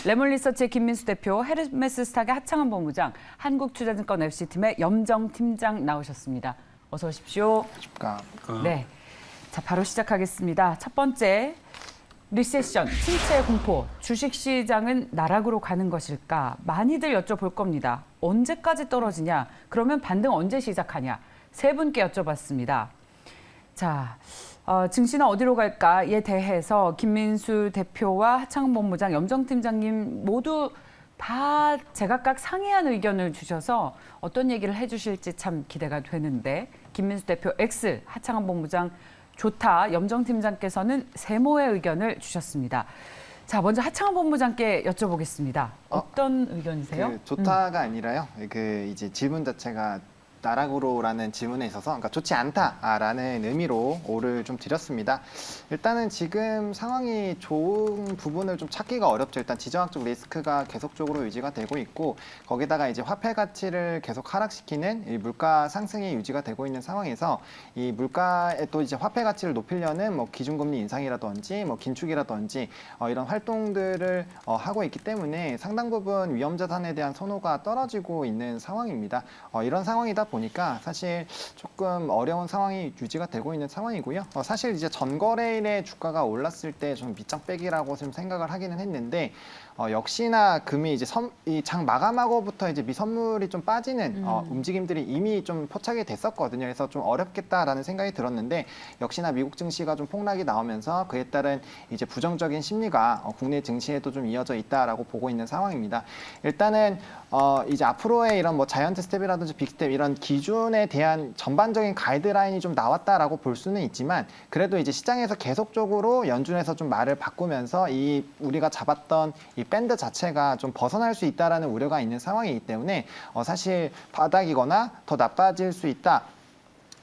레몬리서치의 김민수 대표, 헤르메스 스탁의 하창헌 본부장, 한국투자증권 FC팀의 염정 팀장 나오셨습니다. 어서 오십시오. 네, 자 바로 시작하겠습니다. 첫 번째, 리세션, 침체 공포, 주식시장은 나락으로 가는 것일까? 많이들 여쭤볼 겁니다. 언제까지 떨어지냐? 그러면 반등 언제 시작하냐? 세 분께 여쭤봤습니다. 자, 증시는 어디로 갈까에 대해서 김민수 대표와 하창헌 본부장, 염정 팀장님 모두 다 제각각 상이한 의견을 주셔서 어떤 얘기를 해주실지 참 기대가 되는데, 김민수 대표 X, 하창헌 본부장 좋다, 염정 팀장께서는 세모의 의견을 주셨습니다. 자, 먼저 하창헌 본부장께 여쭤보겠습니다. 어떤 의견이세요? 좋다가 아니라요. 이제 질문 자체가 나락으로라는 질문에 있어서 그러니까 좋지 않다라는 의미로 오를 좀 드렸습니다. 일단은 지금 상황이 좋은 부분을 좀 찾기가 어렵죠. 일단 지정학적 리스크가 계속적으로 유지가 되고 있고, 거기다가 이제 화폐 가치를 계속 하락시키는 이 물가 상승이 유지가 되고 있는 상황에서 이 물가에 또 이제 화폐 가치를 높이려는 뭐 기준금리 인상이라든지 뭐 긴축이라든지 이런 활동들을 하고 있기 때문에 상당 부분 위험자산에 대한 선호가 떨어지고 있는 상황입니다. 이런 상황이다 보니까 사실 조금 어려운 상황이 유지가 되고 있는 상황이고요. 사실 이제 전거래일에 주가가 올랐을 때 좀 밑장 빼기라고 좀 생각을 하기는 했는데, 역시나 금이 이제 이 장 마감하고부터 이제 미선물이 좀 빠지는 움직임들이 이미 좀 포착이 됐었거든요. 그래서 좀 어렵겠다라는 생각이 들었는데, 역시나 미국 증시가 좀 폭락이 나오면서 그에 따른 이제 부정적인 심리가 국내 증시에도 좀 이어져 있다라고 보고 있는 상황입니다. 일단은 이제 앞으로의 이런 뭐 자이언트 스텝이라든지 빅스텝 이런 기준에 대한 전반적인 가이드라인이 좀 나왔다라고 볼 수는 있지만, 그래도 이제 시장에서 계속적으로 연준에서 좀 말을 바꾸면서 이 우리가 잡았던 이 밴드 자체가 좀 벗어날 수 있다라는 우려가 있는 상황이기 때문에 사실 바닥이거나 더 나빠질 수 있다.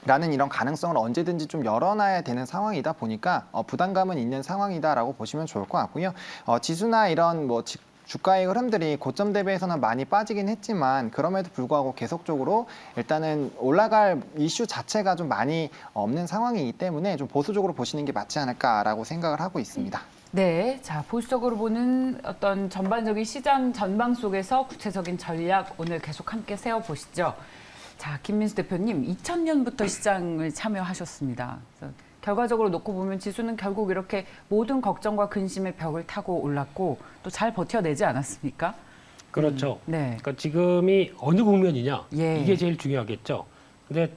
라는 이런 가능성을 언제든지 좀 열어놔야 되는 상황이다 보니까 부담감은 있는 상황이다라고 보시면 좋을 것 같고요. 지수나 이런 뭐 주가의 흐름들이 고점 대비해서는 많이 빠지긴 했지만, 그럼에도 불구하고 계속적으로 일단은 올라갈 이슈 자체가 좀 많이 없는 상황이기 때문에 좀 보수적으로 보시는 게 맞지 않을까라고 생각을 하고 있습니다. 네, 자 보수적으로 보는 어떤 전반적인 시장 전망 속에서 구체적인 전략 오늘 계속 함께 세워보시죠. 자, 김민수 대표님, 2000년부터 시장을 참여하셨습니다. 그래서 결과적으로 놓고 보면 지수는 결국 이렇게 모든 걱정과 근심의 벽을 타고 올랐고 또 잘 버텨내지 않았습니까? 그렇죠. 네. 그러니까 지금이 어느 국면이냐, 예. 이게 제일 중요하겠죠. 근데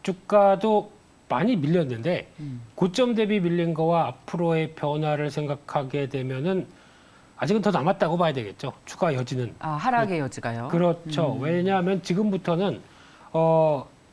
주가도 많이 밀렸는데 고점 대비 밀린 거와 앞으로의 변화를 생각하게 되면은 아직은 더 남았다고 봐야 되겠죠. 추가 여지는. 하락의 여지가요. 그렇죠. 왜냐하면 지금부터는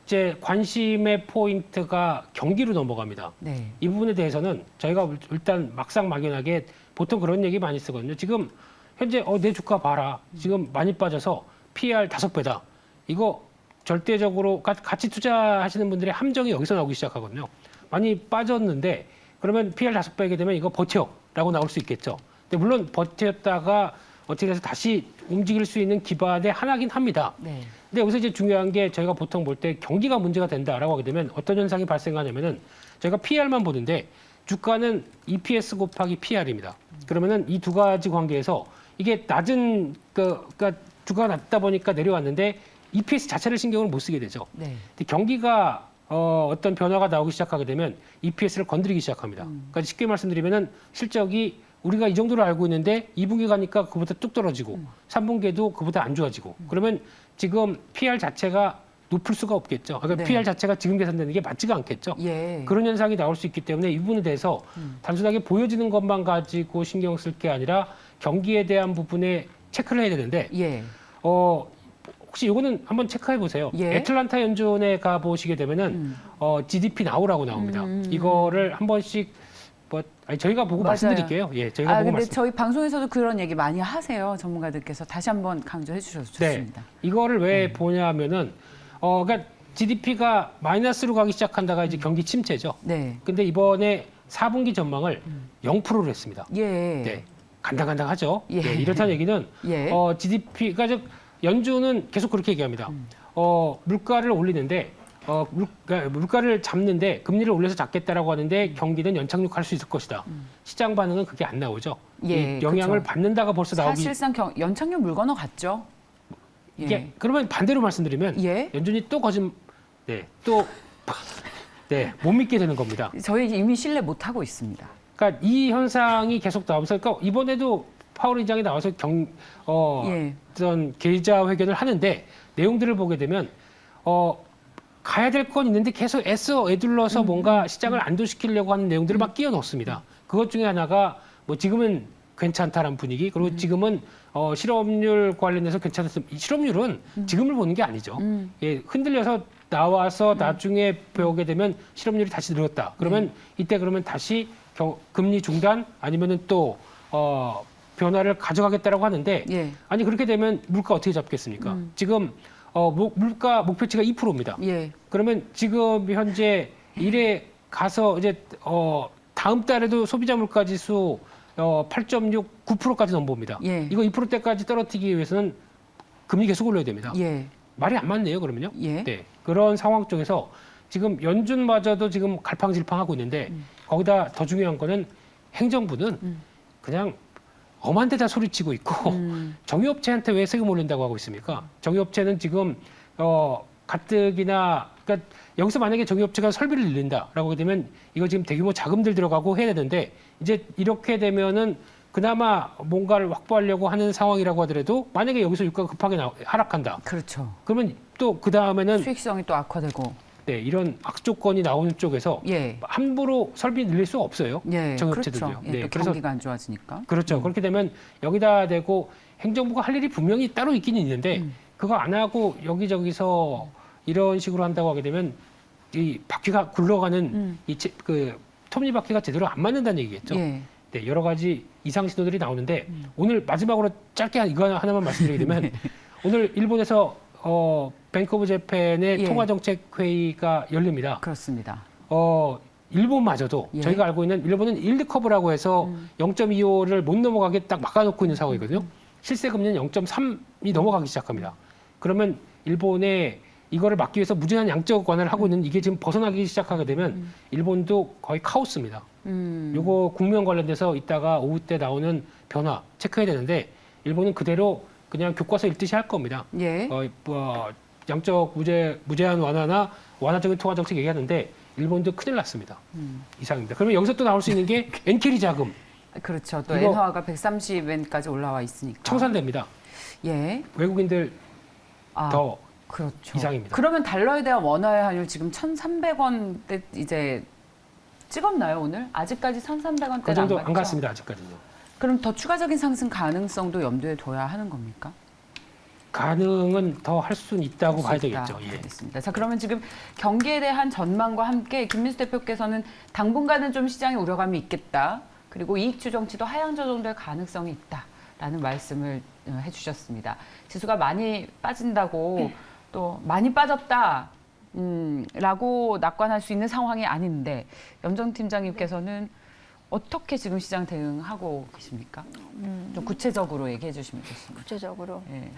이제 관심의 포인트가 경기로 넘어갑니다. 네. 이 부분에 대해서는 저희가 일단 막상막연하게 보통 그런 얘기 많이 쓰거든요. 지금 현재 내 주가 봐라. 지금 많이 빠져서 PER 5배다. 이거 절대적으로 같이 투자하시는 분들의 함정이 여기서 나오기 시작하거든요. 많이 빠졌는데 그러면 PER 5배게 되면 이거 버텨라고 나올 수 있겠죠. 근데 물론 버텼다가 어떻게 해서 다시 움직일 수 있는 기반의 하나긴 합니다. 네. 근데 여기서 이제 중요한 게 저희가 보통 볼 때 경기가 문제가 된다라고 하게 되면 어떤 현상이 발생하냐면은 저희가 PER만 보는데 주가는 EPS 곱하기 PER입니다. 그러면은 이 두 가지 관계에서 이게 낮은 그러니까 주가가 낮다 보니까 내려왔는데 EPS 자체를 신경을 못 쓰게 되죠. 네. 근데 경기가 어떤 변화가 나오기 시작하게 되면 EPS를 건드리기 시작합니다. 그러니까 쉽게 말씀드리면은 실적이 우리가 이 정도로 알고 있는데 2분기 가니까 그보다 뚝 떨어지고 3분기에도 그보다 안 좋아지고, 그러면 지금 PER 자체가 높을 수가 없겠죠. 그러니까 네. PER 자체가 지금 계산되는 게 맞지가 않겠죠. 예. 그런 현상이 나올 수 있기 때문에 이 부분에 대해서 단순하게 보여지는 것만 가지고 신경 쓸 게 아니라 경기에 대한 부분에 체크를 해야 되는데 예. 혹시 이거는 한번 체크해 보세요. 예. 애틀란타 연준에 가 보시게 되면은 GDP 나오라고 나옵니다. 이거를 한 번씩 저희가 보고 맞아요. 말씀드릴게요. 예, 저희가 보고 근데 말씀. 저희 방송에서도 그런 얘기 많이 하세요. 전문가들께서 다시 한번 강조해 주셔서 좋습니다. 네, 이거를 왜 보냐면은 그러니까 GDP가 마이너스로 가기 시작한다가 이제 경기 침체죠. 네. 근데 이번에 4분기 전망을 0%로 했습니다. 예. 네, 간당간당하죠. 예. 네, 이렇다는 얘기는 예. GDP가 연준은 계속 그렇게 얘기합니다. 물가를 올리는데 물가를 잡는데 금리를 올려서 잡겠다라고 하는데 경기는 연착륙할 수 있을 것이다. 시장 반응은 그게 안 나오죠. 예, 이 영향을 그렇죠. 벌써 벌써 나오기. 사실상 연착륙 물건어 같죠. 예. 이게 그러면 반대로 말씀드리면 예. 연준이 또 못 믿게 되는 겁니다. 저희 이미 신뢰 못 하고 있습니다. 그러니까 이 현상이 계속 나오면서 그러니까 이번에도 파월 의장이 나와서 예. 어떤 계좌 회견을 하는데 내용들을 보게 되면 가야 될 건 있는데 계속 애둘러서 뭔가 시장을 안도시키려고 하는 내용들을 막 끼워 넣습니다. 그것 중에 하나가 뭐 지금은 괜찮다라는 분위기, 그리고 지금은 실업률 관련해서 괜찮았습니다. 이 실업률은 지금을 보는 게 아니죠. 예, 흔들려서 나와서 나중에 보게 되면 실업률이 다시 늘었다. 그러면 이때 그러면 다시 금리 중단 아니면은 또 변화를 가져가겠다라고 하는데 예. 아니 그렇게 되면 물가 어떻게 잡겠습니까? 지금 물가 목표치가 2%입니다. 예. 그러면 지금 현재 일에 가서 이제 다음 달에도 소비자 물가 지수 8.6, 9%까지 넘봅니다. 예. 이거 2%대까지 떨어뜨리기 위해서는 금리 계속 올려야 됩니다. 예. 말이 안 맞네요, 그러면요. 예. 네. 그런 상황 쪽에서 지금 연준마저도 지금 갈팡질팡하고 있는데 거기다 더 중요한 거는 행정부는 그냥 엄한 데다 소리치고 있고 정유업체한테 왜 세금 올린다고 하고 있습니까? 정유업체는 지금 가뜩이나 그러니까 여기서 만약에 정유업체가 설비를 늘린다라고 하게 되면 이거 지금 대규모 자금들 들어가고 해야 되는데 이제 이렇게 되면은 그나마 뭔가를 확보하려고 하는 상황이라고 하더라도 만약에 여기서 유가가 급하게 하락한다. 그렇죠. 그러면 또 그 다음에는 수익성이 또 악화되고. 네, 이런 악조건이 나오는 쪽에서 예. 함부로 설비 늘릴 수 없어요. 예. 정유업체들도요. 그렇죠. 예, 또 경기가 안 좋아지니까. 그렇죠. 그렇게 되면 여기다 대고 행정부가 할 일이 분명히 따로 있긴 있는데 그거 안 하고 여기저기서 이런 식으로 한다고 하게 되면 이 바퀴가 굴러가는 그 톱니바퀴가 제대로 안 맞는다는 얘기겠죠. 예. 네, 여러 가지 이상 신호들이 나오는데 오늘 마지막으로 짧게 이거 하나만 말씀드리게 되면 오늘 일본에서 뱅크 오브 재팬의 예. 통화정책 회의가 열립니다. 그렇습니다. 일본마저도 예. 저희가 알고 있는 일본은 일드 커브라고 해서 0.25를 못 넘어가게 딱 막아놓고 있는 상황이거든요. 실세 금리는 0.3이 넘어가기 시작합니다. 그러면 일본에 이거를 막기 위해서 무제한 양적 완화를 하고 있는 이게 지금 벗어나기 시작하게 되면 일본도 거의 카오스입니다. 요거 국면 관련돼서 이따가 오후 때 나오는 변화 체크해야 되는데 일본은 그대로 그냥 교과서 읽듯이 할 겁니다. 예. 양적 무제한 완화나 완화적인 통화 정책 얘기하는데 일본도 큰일 났습니다. 이상입니다. 그러면 여기서 또 나올 수 있는 게 엔캐리 자금 그렇죠. 또 이거 엔화가 130엔까지 올라와 있으니까. 청산됩니다. 예. 외국인들 더 그렇죠. 이상입니다. 그러면 달러에 대한 원화의 환율 지금 1,300원대 이제 찍었나요, 오늘? 아직까지 1,300원대는 그 정도 안 안 갔죠? 갔습니다. 아직까지는. 그럼 더 추가적인 상승 가능성도 염두에 둬야 하는 겁니까? 가능은 더 할 수는 있다고 봐야 되겠죠. 예. 알겠습니다. 자, 그러면 지금 경기에 대한 전망과 함께 김민수 대표께서는 당분간은 좀 시장에 우려감이 있겠다. 그리고 이익 추정치도 하향 조정될 가능성이 있다라는 말씀을 해주셨습니다. 지수가 많이 빠진다고 또 많이 빠졌다. 라고 낙관할 수 있는 상황이 아닌데 염정 팀장님께서는 어떻게 지금 시장 대응하고 계십니까? 좀 구체적으로 얘기해 주시면 좋습니다. 구체적으로. 예.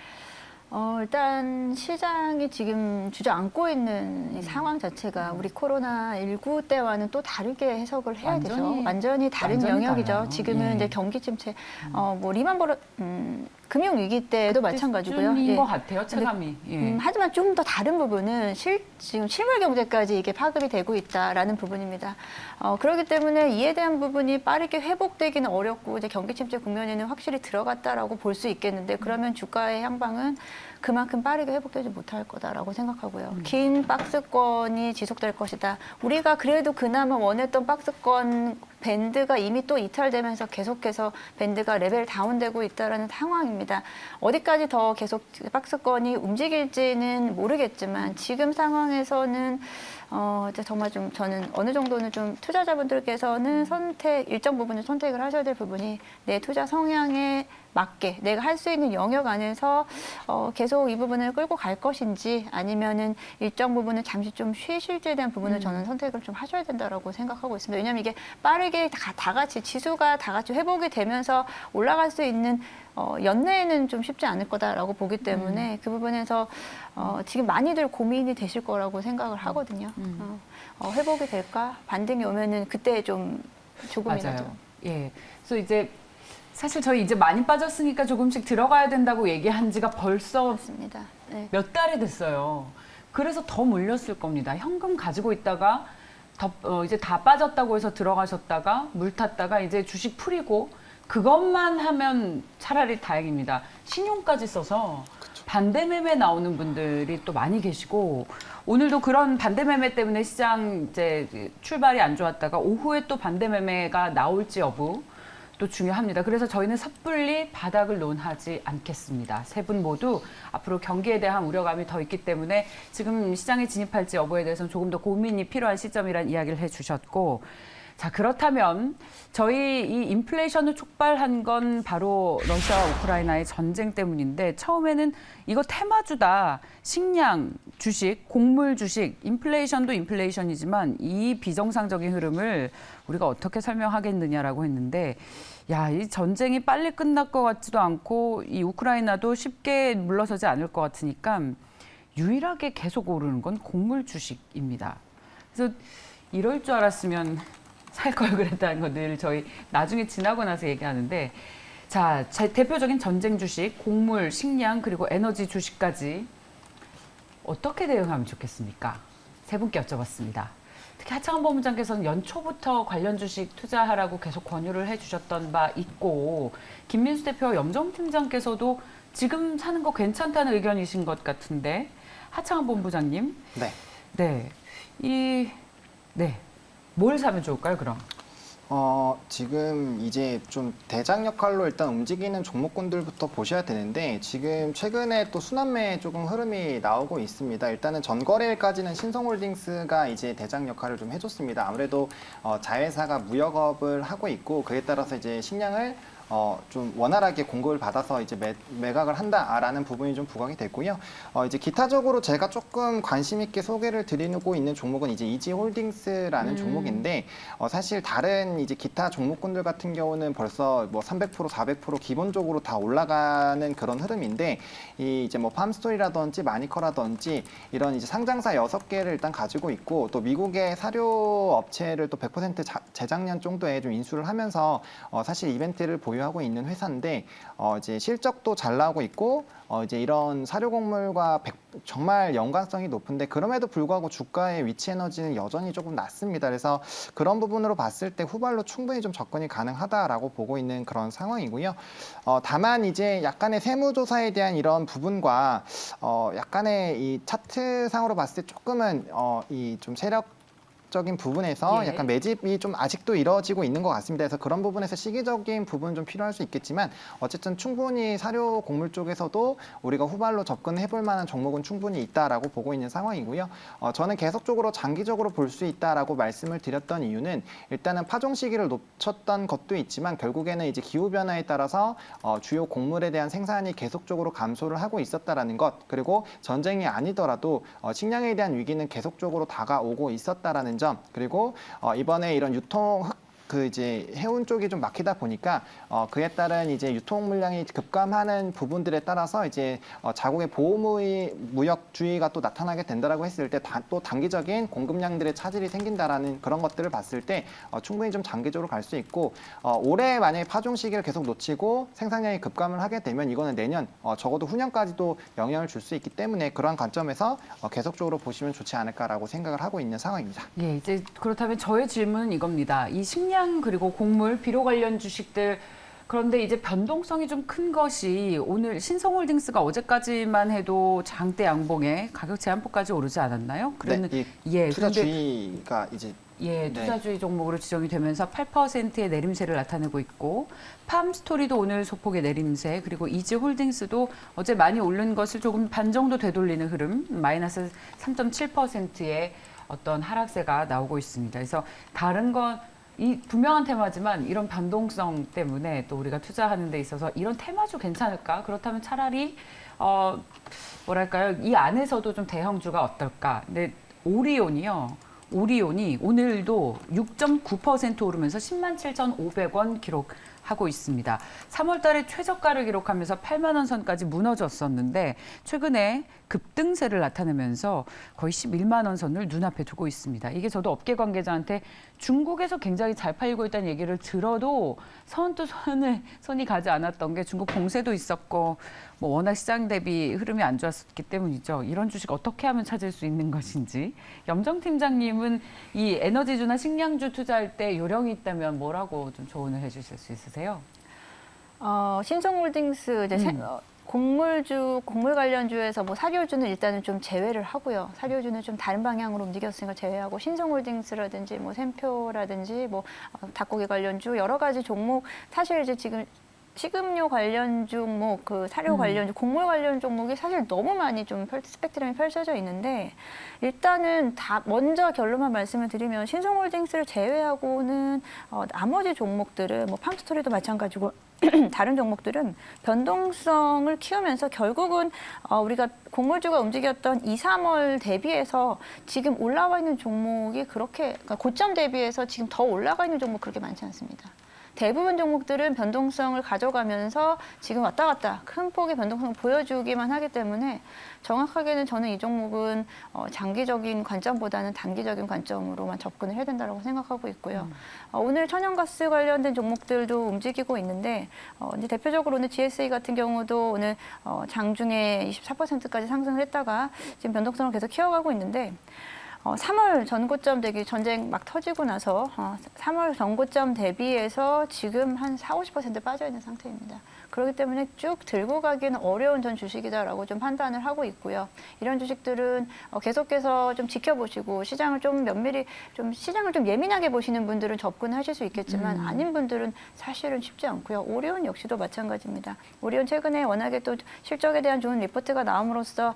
일단 시장이 지금 주저앉고 있는 이 상황 자체가 우리 코로나19 때와는 또 다르게 해석을 해야 되죠. 완전히 다른 완전히 영역이죠. 달라요. 지금은 예. 이제 경기 침체, 뭐 리만 금융 위기 때도 마찬가지고요. 인 예. 것 같아요, 체감이. 예. 하지만 좀 더 다른 부분은 지금 실물 경제까지 이게 파급이 되고 있다라는 부분입니다. 그렇기 때문에 이에 대한 부분이 빠르게 회복되기는 어렵고 이제 경기 침체 국면에는 확실히 들어갔다라고 볼 수 있겠는데 그러면 주가의 향방은 그만큼 빠르게 회복되지 못할 거다라고 생각하고요. 긴 박스권이 지속될 것이다. 우리가 그래도 그나마 원했던 박스권 밴드가 이미 또 이탈되면서 계속해서 밴드가 레벨 다운되고 있다는 상황입니다. 어디까지 더 계속 박스권이 움직일지는 모르겠지만 지금 상황에서는 이제 정말 좀 저는 어느 정도는 좀 투자자분들께서는 일정 부분을 선택을 하셔야 될 부분이 내 투자 성향에 맞게 내가 할 수 있는 영역 안에서 계속 이 부분을 끌고 갈 것인지 아니면은 일정 부분을 잠시 좀 쉬실지에 대한 부분을 저는 선택을 좀 하셔야 된다라고 생각하고 있습니다. 왜냐하면 이게 빠르게 다 같이 지수가 다 같이 회복이 되면서 올라갈 수 있는 연내에는 좀 쉽지 않을 거다라고 보기 때문에 그 부분에서 지금 많이들 고민이 되실 거라고 생각을 하거든요. 회복이 될까? 반등이 오면은 그때 좀 조금이라도. 맞아요. 예. 그래서 이제 사실 저희 이제 많이 빠졌으니까 조금씩 들어가야 된다고 얘기한 지가 벌써 맞습니다. 네. 몇 달이 됐어요. 그래서 더 몰렸을 겁니다. 현금 가지고 있다가 이제 다 빠졌다고 해서 들어가셨다가 물 탔다가 이제 주식 풀이고 그것만 하면 차라리 다행입니다. 신용까지 써서 반대 매매 나오는 분들이 또 많이 계시고 오늘도 그런 반대 매매 때문에 시장 이제 출발이 안 좋았다가 오후에 또 반대 매매가 나올지 여부 또 중요합니다. 그래서 저희는 섣불리 바닥을 논하지 않겠습니다. 세 분 모두 앞으로 경기에 대한 우려감이 더 있기 때문에 지금 시장에 진입할지 여부에 대해서는 조금 더 고민이 필요한 시점이라는 이야기를 해주셨고 자 그렇다면 저희 이 인플레이션을 촉발한 건 바로 러시아와 우크라이나의 전쟁 때문인데 처음에는 이거 테마주다. 식량, 주식, 곡물 주식, 인플레이션도 인플레이션이지만 이 비정상적인 흐름을 우리가 어떻게 설명하겠느냐라고 했는데 야, 이 전쟁이 빨리 끝날 것 같지도 않고 이 우크라이나도 쉽게 물러서지 않을 것 같으니까 유일하게 계속 오르는 건 곡물 주식입니다. 그래서 이럴 줄 알았으면 살 걸 그랬다는 거 늘 저희 나중에 지나고 나서 얘기하는데 자, 대표적인 전쟁 주식, 곡물, 식량 그리고 에너지 주식까지 어떻게 대응하면 좋겠습니까? 세 분께 여쭤봤습니다. 특히 하창원 본부장께서는 연초부터 관련 주식 투자하라고 계속 권유를 해주셨던 바 있고 김민수 대표와 염정 팀장께서도 지금 사는 거 괜찮다는 의견이신 것 같은데 하창원 본부장님. 네. 네. 뭘 사면 좋을까요, 그럼? 지금 이제 좀 대장 역할로 일단 움직이는 종목군들부터 보셔야 되는데 지금 최근에 또 순환매에 조금 흐름이 나오고 있습니다. 일단은 전거래일까지는 신성홀딩스가 이제 대장 역할을 좀 해줬습니다. 아무래도 자회사가 무역업을 하고 있고 그에 따라서 이제 식량을 좀 원활하게 공급을 받아서 이제 매각을 한다라는 부분이 좀 부각이 됐고요. 이제 기타적으로 제가 조금 관심 있게 소개를 드리고 있는 종목은 이제 이지홀딩스라는 종목인데 사실 다른 이제 기타 종목군들 같은 경우는 벌써 뭐 300%, 400% 기본적으로 다 올라가는 그런 흐름인데 이제 뭐 팜스토리라든지 마니커라든지 이런 이제 상장사 6개를 일단 가지고 있고 또 미국의 사료 업체를 또 100% 재작년 정도에 좀 인수를 하면서 사실 이벤트를 보유하고 있는 회사인데 이제 실적도 잘 나오고 있고 이제 이런 사료곡물과 정말 연관성이 높은데 그럼에도 불구하고 주가의 위치 에너지는 여전히 조금 낮습니다. 그래서 그런 부분으로 봤을 때 후발로 충분히 좀 접근이 가능하다라고 보고 있는 그런 상황이고요. 다만 이제 약간의 세무조사에 대한 이런 부분과 약간의 이 차트상으로 봤을 때 조금은 이 좀 세력적인 부분에서 약간 매집이 좀 아직도 이루어지고 있는 것 같습니다. 그래서 그런 부분에서 시기적인 부분은 좀 필요할 수 있겠지만 어쨌든 충분히 사료 곡물 쪽에서도 우리가 후발로 접근해 볼 만한 종목은 충분히 있다라고 보고 있는 상황이고요. 저는 계속적으로 장기적으로 볼 수 있다라고 말씀을 드렸던 이유는 일단은 파종 시기를 놓쳤던 것도 있지만 결국에는 이제 기후 변화에 따라서 주요 곡물에 대한 생산이 계속적으로 감소를 하고 있었다라는 것 그리고 전쟁이 아니더라도 식량에 대한 위기는 계속적으로 다가오고 있었다라는 점 그리고 이번에 이런 유통 이제 해운 쪽이 좀 막히다 보니까 그에 따른 이제 유통 물량이 급감하는 부분들에 따라서 이제 자국의 무역주의가 또 나타나게 된다라고 했을 때 또 단기적인 공급량들의 차질이 생긴다라는 그런 것들을 봤을 때 충분히 좀 장기적으로 갈 수 있고 올해 만약에 파종 시기를 계속 놓치고 생산량이 급감을 하게 되면 이거는 내년 적어도 후년까지도 영향을 줄 수 있기 때문에 그러한 관점에서 계속적으로 보시면 좋지 않을까라고 생각을 하고 있는 상황입니다. 예, 이제 그렇다면 저의 질문은 이겁니다. 이 식량 그리고 곡물, 비료 관련 주식들 그런데 이제 변동성이 좀 큰 것이 오늘 신성홀딩스가 어제까지만 해도 장대 양봉에 가격 제한폭까지 오르지 않았나요? 네, 이 투자주의가 이제 투자주의 종목으로 지정이 되면서 8%의 내림세를 나타내고 있고 팜스토리도 오늘 소폭의 내림세 그리고 이지홀딩스도 어제 많이 오른 것을 조금 반 정도 되돌리는 흐름 마이너스 3.7%의 어떤 하락세가 나오고 있습니다. 그래서 다른 건 이 분명한 테마지만 이런 변동성 때문에 또 우리가 투자하는 데 있어서 이런 테마주 괜찮을까? 그렇다면 차라리 뭐랄까요? 이 안에서도 좀 대형주가 어떨까? 근데 오리온이 오늘도 6.9% 오르면서 107,500원 기록하고 있습니다. 3월 달에 최저가를 기록하면서 8만 원 선까지 무너졌었는데 최근에 급등세를 나타내면서 거의 11만 원 선을 눈앞에 두고 있습니다. 이게 저도 업계 관계자한테 중국에서 굉장히 잘 팔리고 있다는 얘기를 들어도 손이 가지 않았던 게 중국 봉쇄도 있었고 뭐 워낙 시장 대비 흐름이 안 좋았기 때문이죠. 이런 주식 어떻게 하면 찾을 수 있는 것인지. 염정 팀장님은 이 에너지주나 식량주 투자할 때 요령이 있다면 뭐라고 좀 조언을 해주실 수 있으세요? 신성홀딩스 이제 곡물 관련주에서 뭐 사료주는 일단은 좀 제외를 하고요. 사료주는 좀 다른 방향으로 움직였으니까 제외하고 신성홀딩스라든지 뭐 샘표라든지 뭐 닭고기 관련주 여러 가지 종목 사실 이제 지금 식음료 관련 종목, 그 사료 관련, 곡물 관련 종목이 사실 너무 많이 좀 스펙트럼이 펼쳐져 있는데 일단은 먼저 결론만 말씀을 드리면 신성홀딩스를 제외하고는 나머지 종목들은 뭐 팜스토리도 마찬가지고 다른 종목들은 변동성을 키우면서 결국은 우리가 곡물주가 움직였던 2, 3월 대비해서 지금 올라와 있는 종목이 그러니까 고점 대비해서 지금 더 올라가 있는 종목 그렇게 많지 않습니다. 대부분 종목들은 변동성을 가져가면서 지금 왔다 갔다 큰 폭의 변동성을 보여주기만 하기 때문에 정확하게는 저는 이 종목은 장기적인 관점보다는 단기적인 관점으로만 접근을 해야 된다고 생각하고 있고요. 오늘 천연가스 관련된 종목들도 움직이고 있는데 이제 대표적으로 오늘 GSA 같은 경우도 오늘 장중에 24%까지 상승을 했다가 지금 변동성을 계속 키워가고 있는데 3월 전고점 대비 전쟁 막 터지고 나서 3월 전고점 대비해서 지금 한 40~50% 빠져 있는 상태입니다. 그렇기 때문에 쭉 들고 가기는 어려운 전 주식이다라고 좀 판단을 하고 있고요. 이런 주식들은 계속해서 좀 지켜보시고 시장을 좀 면밀히 시장을 좀 예민하게 보시는 분들은 접근하실 수 있겠지만 아닌 분들은 사실은 쉽지 않고요. 오리온 역시도 마찬가지입니다. 오리온 최근에 워낙에 또 실적에 대한 좋은 리포트가 나옴으로써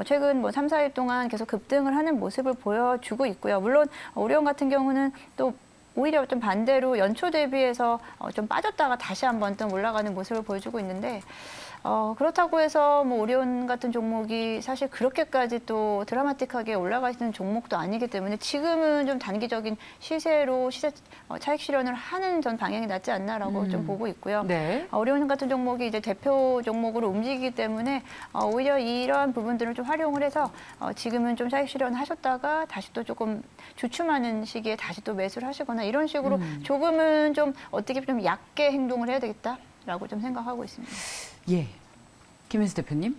최근 뭐 3, 4일 동안 계속 급등을 하는 모습을 보여주고 있고요. 물론 오리온 같은 경우는 또 오히려 좀 반대로 연초 대비해서 좀 빠졌다가 다시 한번 또 올라가는 모습을 보여주고 있는데 그렇다고 해서 뭐 오리온 같은 종목이 사실 그렇게까지 또 드라마틱하게 올라가 있는 종목도 아니기 때문에 지금은 좀 단기적인 시세로 차익 실현을 하는 전 방향이 낫지 않나라고 좀 보고 있고요. 네. 오리온 같은 종목이 이제 대표 종목으로 움직이기 때문에 오히려 이러한 부분들을 좀 활용을 해서 지금은 좀 차익 실현하셨다가 다시 또 조금 주춤하는 시기에 다시 또 매수를 하시거나 이런 식으로 조금은 좀 어떻게 좀 얕게 행동을 해야 되겠다라고 좀 생각하고 있습니다. 예, 김현수 대표님.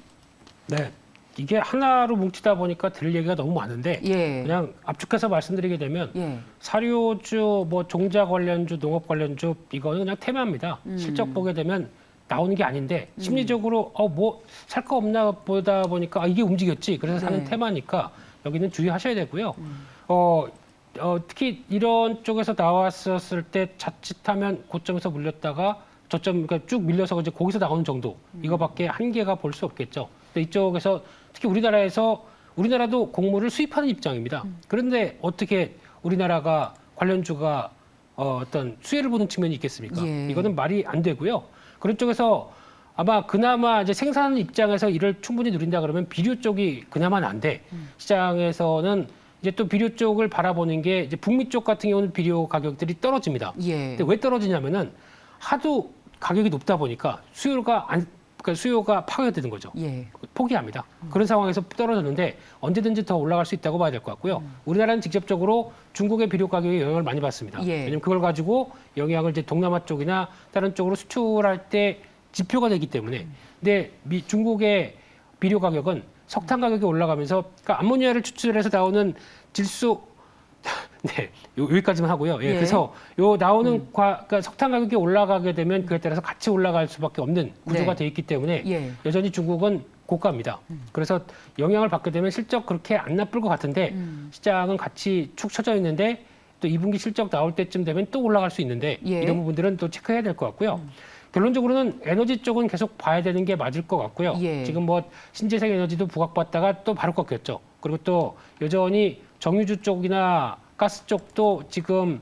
네, 이게 하나로 뭉치다 보니까 들 얘기가 너무 많은데 예. 그냥 압축해서 말씀드리게 되면 예. 사료주, 뭐 종자 관련주, 농업 관련주 이거는 그냥 테마입니다. 실적 보게 되면 나오는 게 아닌데 심리적으로 뭐 살 거 없나 보다 보니까 이게 움직였지. 그래서 사는 네. 테마니까 여기는 주의하셔야 되고요. 특히 이런 쪽에서 나왔었을 때 자칫하면 고점에서 물렸다가 저점 그러니까 쭉 밀려서 이제 거기서 나오는 정도 이거밖에 한계가 볼 수 없겠죠. 근데 이쪽에서 특히 우리나라도 곡물을 수입하는 입장입니다. 그런데 어떻게 우리나라가 관련주가 어떤 수혜를 보는 측면이 있겠습니까? 예. 이거는 말이 안 되고요. 그런 쪽에서 아마 그나마 이제 생산 입장에서 이를 충분히 누린다 그러면 비료 쪽이 그나마 난데 시장에서는 이제 또 비료 쪽을 바라보는 게 이제 북미 쪽 같은 경우는 비료 가격들이 떨어집니다. 예. 근데 왜 떨어지냐면은 하도 가격이 높다 보니까 수요가 파괴되는 거죠. 예. 포기합니다. 그런 상황에서 떨어졌는데 언제든지 더 올라갈 수 있다고 봐야 될 것 같고요. 우리나라는 직접적으로 중국의 비료 가격에 영향을 많이 받습니다. 예. 왜냐하면 그걸 가지고 영향을 이제 동남아 쪽이나 다른 쪽으로 수출할 때 지표가 되기 때문에. 근데 중국의 비료 가격은 석탄 가격이 올라가면서 그러니까 암모니아를 추출해서 나오는 질소 네, 여기까지만 하고요. 예, 예. 그래서 요 나오는 그러니까 석탄 가격이 올라가게 되면 그에 따라서 같이 올라갈 수밖에 없는 구조가 네. 돼 있기 때문에 예. 여전히 중국은 고가입니다. 그래서 영향을 받게 되면 실적 그렇게 안 나쁠 것 같은데 시장은 같이 축 처져 있는데 또 2분기 실적 나올 때쯤 되면 또 올라갈 수 있는데 예. 이런 부분들은 또 체크해야 될 것 같고요. 결론적으로는 에너지 쪽은 계속 봐야 되는 게 맞을 것 같고요. 예. 지금 뭐 신재생 에너지도 부각받다가 또 바로 꺾였죠. 그리고 또 여전히 정유주 쪽이나 가스 쪽도 지금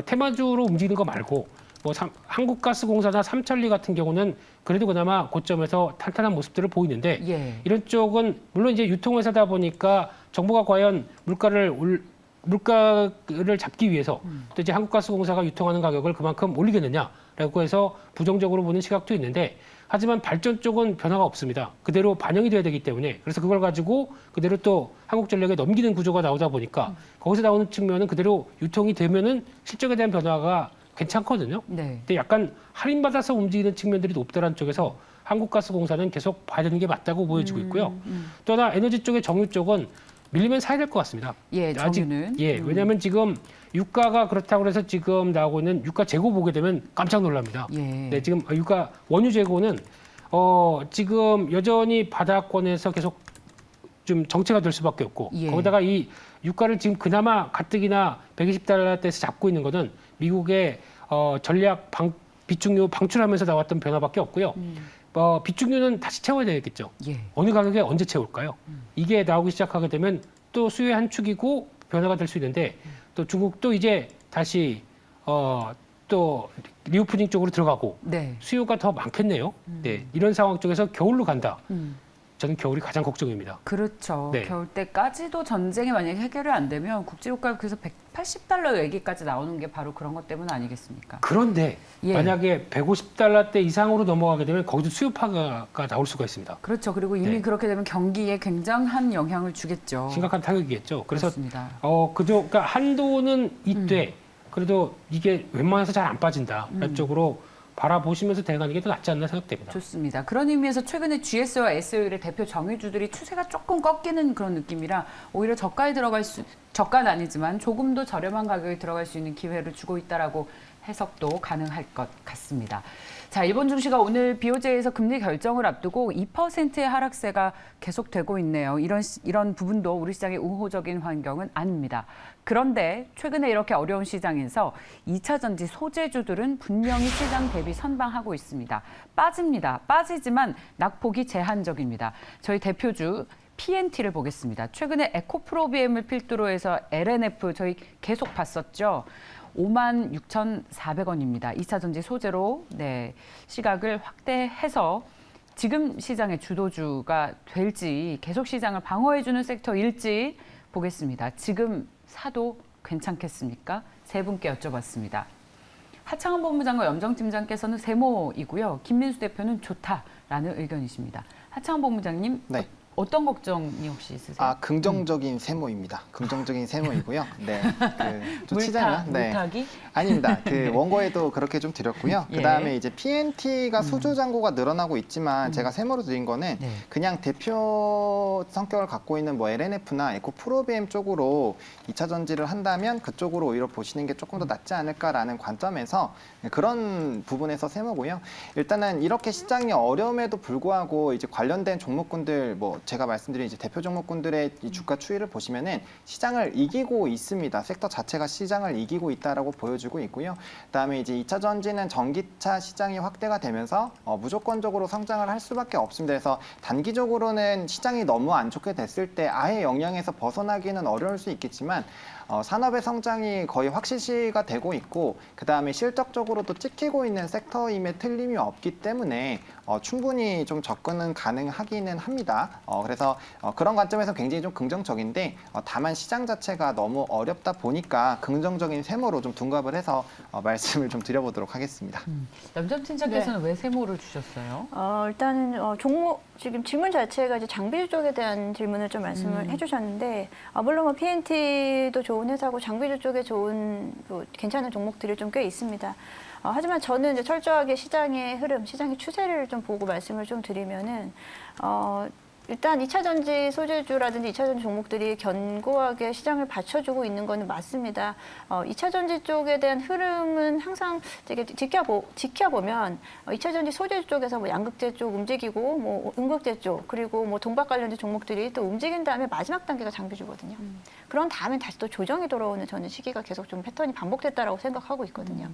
테마주로 움직이는 거 말고 뭐 한국가스공사나 삼천리 같은 경우는 그래도 그나마 고점에서 탄탄한 모습들을 보이는데 예. 이런 쪽은 물론 이제 유통회사다 보니까 정부가 과연 물가를 잡기 위해서 또 이제 한국가스공사가 유통하는 가격을 그만큼 올리겠느냐라고 해서 부정적으로 보는 시각도 있는데 하지만 발전 쪽은 변화가 없습니다. 그대로 반영이 돼야 되기 때문에 그래서 그걸 가지고 그대로 또 한국전력에 넘기는 구조가 나오다 보니까 거기서 나오는 측면은 그대로 유통이 되면은 실적에 대한 변화가 괜찮거든요. 네. 근데 약간 할인받아서 움직이는 측면들이 높다는 쪽에서 한국가스공사는 계속 봐야 되는 게 맞다고 보여지고 있고요. 또 하나 에너지 쪽의 정유 쪽은 밀리면 사야 될 것 같습니다. 예, 정유는. 왜냐하면 지금 유가가 그렇다고 해서 지금 나오고 있는 유가 재고 보게 되면 깜짝 놀랍니다. 예. 네, 지금 유가 원유 재고는 지금 여전히 바닥권에서 계속 좀 정체가 될 수밖에 없고 예. 거기다가 이 유가를 지금 그나마 가뜩이나 120달러대에서 잡고 있는 거는 미국의 전략 비축유 방출하면서 나왔던 변화밖에 없고요. 비축유는 다시 채워야 되겠죠. 예. 어느 가격에 언제 채울까요? 이게 나오기 시작하게 되면 또 수요의 한 축이고 변화가 될 수 있는데 또 중국도 이제 다시 또 리오프닝 쪽으로 들어가고 네. 수요가 더 많겠네요. 네, 이런 상황 쪽에서 겨울로 간다. 저는 겨울이 가장 걱정입니다. 그렇죠. 네. 겨울 때까지도 전쟁이 만약에 해결이 안 되면 국제유가가 그래서 180달러 얘기까지 나오는 게 바로 그런 것 때문 아니겠습니까? 그런데 예. 만약에 150달러대 이상으로 넘어가게 되면 거기도 수요파가 나올 수가 있습니다. 그렇죠. 그리고 이미 네. 그렇게 되면 경기에 굉장한 영향을 주겠죠. 심각한 타격이겠죠. 그래서 그렇습니다. 그러니까 한도는 이때 그래도 이게 웬만해서 잘 안 빠진다. 이런 쪽으로 바라보시면서 대응하는 게 더 낫지 않나 생각됩니다. 좋습니다. 그런 의미에서 최근에 GS와 SO일의 대표 정유주들이 추세가 조금 꺾이는 그런 느낌이라 오히려 저가는 아니지만 조금 더 저렴한 가격에 들어갈 수 있는 기회를 주고 있다라고 해석도 가능할 것 같습니다. 자, 일본 증시가 오늘 BOJ에서 금리 결정을 앞두고 2%의 하락세가 계속되고 있네요. 이런 부분도 우리 시장의 우호적인 환경은 아닙니다. 그런데 최근에 이렇게 어려운 시장에서 2차 전지 소재주들은 분명히 시장 대비 선방하고 있습니다. 빠집니다. 빠지지만 낙폭이 제한적입니다. 저희 대표주 PNT를 보겠습니다. 최근에 에코프로비엠을 필두로 해서 LNF 저희 계속 봤었죠. 56,400원입니다. 2차 전지 소재로 시각을 확대해서 지금 시장의 주도주가 될지 계속 시장을 방어해주는 섹터일지 보겠습니다. 지금 사도 괜찮겠습니까? 세 분께 여쭤봤습니다. 하창헌 본부장과 염정 팀장께서는 세모이고요. 김민수 대표는 좋다라는 의견이십니다. 하창헌 본부장님, 네. 어떤 걱정이 혹시 있으세요? 긍정적인 세모입니다. 긍정적인 세모이고요. 네. 또 시장이요? 물타기? 아닙니다. 원고에도 그렇게 좀 드렸고요. 예. 그다음에 이제 PNT가 수주 잔고가 늘어나고 있지만 제가 세모로 드린 거는 네. 그냥 대표 성격을 갖고 있는 뭐 LNF나 에코프로비엠 쪽으로 2차 전지를 한다면 그쪽으로 오히려 보시는 게 조금 더 낫지 않을까라는 관점에서 그런 부분에서 세모고요. 일단은 이렇게 시장이 어려움에도 불구하고 이제 관련된 종목군들 뭐 제가 말씀드린 이제 대표 종목군들의 이 주가 추이를 보시면은 시장을 이기고 있습니다. 섹터 자체가 시장을 이기고 있다라고 보여주고 있고요. 그다음에 이제 2차 전지는 전기차 시장이 확대가 되면서 무조건적으로 성장을 할 수밖에 없습니다. 그래서 단기적으로는 시장이 너무 안 좋게 됐을 때 아예 영향에서 벗어나기는 어려울 수 있겠지만 산업의 성장이 거의 확실시가 되고 있고 그다음에 실적적으로도 찍히고 있는 섹터임에 틀림이 없기 때문에 충분히 좀 접근은 가능하기는 합니다. 그래서 그런 관점에서 굉장히 좀 긍정적인데 다만 시장 자체가 너무 어렵다 보니까 긍정적인 세모로 좀 둔갑을 해서 말씀을 좀 드려보도록 하겠습니다. 염정 팀장께서는 왜 세모를 주셨어요? 일단은 지금 질문 자체가 이제 장비주 쪽에 대한 질문을 좀 말씀을 해주셨는데 물론 뭐 PNT도 좋은 회사고 장비주 쪽에 좋은 괜찮은 종목들이 좀 꽤 있습니다. 하지만 저는 이제 철저하게 시장의 흐름, 시장의 추세를 좀 보고 말씀을 좀 드리면은 일단 2차 전지 소재주라든지 2차 전지 종목들이 견고하게 시장을 받쳐주고 있는 거는 맞습니다. 2차 전지 쪽에 대한 흐름은 항상 되게 지켜보면 2차 전지 소재주 쪽에서 뭐 양극재 쪽 움직이고 뭐 음극재 쪽 그리고 뭐 동박 관련된 종목들이 또 움직인 다음에 마지막 단계가 장비주거든요. 그런 다음에 다시 또 조정이 돌아오는 저는 시기가 계속 좀 패턴이 반복됐다라고 생각하고 있거든요.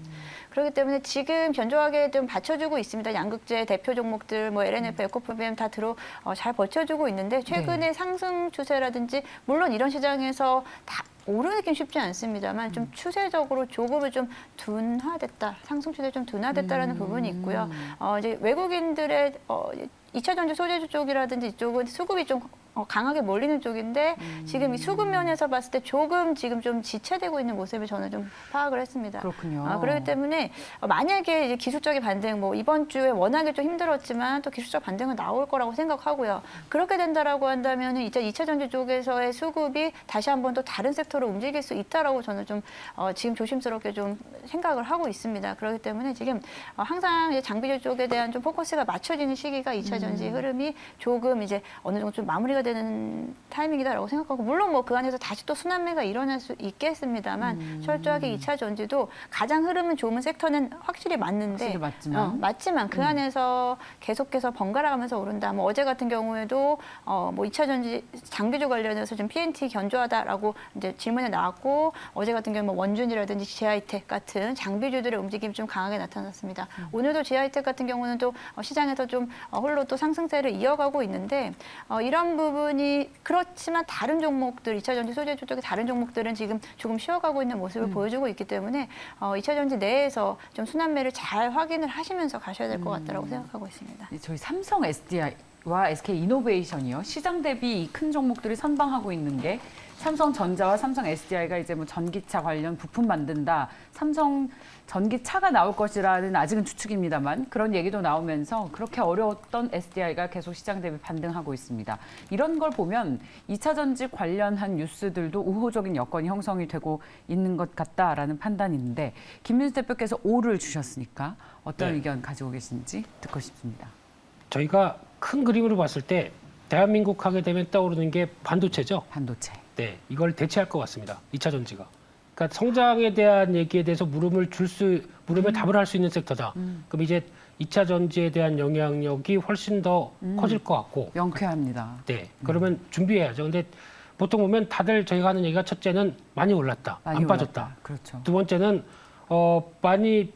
그렇기 때문에 지금 견조하게 좀 받쳐주고 있습니다. 양극재 대표 종목들 뭐 LNF, 에코프로비엠 다 잘 버텨주고 있는데 최근에 상승 추세라든지 물론 이런 시장에서 다 오르긴 쉽지 않습니다만 좀 추세적으로 조금은 좀 둔화됐다, 상승 추세 좀 둔화됐다라는 부분이 있고요. 이제 외국인들의 2차 전지 소재주 쪽이라든지 이쪽은 수급이 좀 강하게 몰리는 쪽인데 지금 이 수급 면에서 봤을 때 조금 지금 좀 지체되고 있는 모습을 저는 좀 파악을 했습니다. 그렇군요. 그렇기 때문에 만약에 이제 기술적인 반등, 뭐 이번 주에 워낙에 좀 힘들었지만 또 기술적 반등은 나올 거라고 생각하고요. 그렇게 된다라고 한다면은 이제 2차 전지 쪽에서의 수급이 다시 한번 또 다른 섹터로 움직일 수 있다라고 저는 좀 지금 조심스럽게 좀 생각을 하고 있습니다. 그렇기 때문에 지금 항상 이제 장비주 쪽에 대한 좀 포커스가 맞춰지는 시기가 2차 전지 흐름이 조금 이제 어느 정도 좀 마무리가 되는 타이밍이다라고 생각하고 물론 뭐 그 안에서 다시 또 순환매가 일어날 수 있겠습니다만 철저하게 2차 전지도 가장 흐름은 좋은 섹터는 확실히 맞는데 맞지만 그 안에서 계속해서 번갈아가면서 오른다. 뭐 어제 같은 경우에도 뭐 2차 전지 장비주 관련해서 좀 PNT 견조하다라고 이제 질문에 나왔고 어제 같은 경우 뭐 원준이라든지 GI텍 같은 장비주들의 움직임이 좀 강하게 나타났습니다. 오늘도 GI텍 같은 경우는 또 시장에서 좀 홀로 또 상승세를 이어가고 있는데 이런 부분이 그렇지만 다른 종목들 2차 전지 소재주 쪽의 다른 종목들은 지금 조금 쉬어가고 있는 모습을 보여주고 있기 때문에 2차 전지 내에서 좀 순환매를 잘 확인을 하시면서 가셔야 될 것 같다고 생각하고 있습니다. 저희 삼성 SDI와 SK 이노베이션이요. 시장 대비 이 큰 종목들이 선방하고 있는 게 삼성전자와 삼성 SDI가 이제 뭐 전기차 관련 부품 만든다. 삼성 전기차가 나올 것이라는 아직은 추측입니다만 그런 얘기도 나오면서 그렇게 어려웠던 SDI가 계속 시장 대비 반등하고 있습니다. 이런 걸 보면 2차 전지 관련한 뉴스들도 우호적인 여건이 형성이 되고 있는 것 같다라는 판단인데 김민수 대표께서 5를 주셨으니까 어떤 의견 가지고 계신지 듣고 싶습니다. 저희가 큰 그림으로 봤을 때 대한민국 하게 되면 떠오르는 게 반도체죠. 반도체. 네, 이걸 대체할 것 같습니다. 2차 전지가. 그러니까 성장에 대한 얘기에 대해서 물음에 답을 할 수 있는 섹터다. 그럼 이제 2차 전지에 대한 영향력이 훨씬 더 커질 것 같고. 명쾌합니다. 네, 그러면 준비해야죠. 근데 보통 보면 다들 저희가 하는 얘기가 첫째는 많이 올랐다, 안 빠졌다. 그렇죠. 두 번째는 많이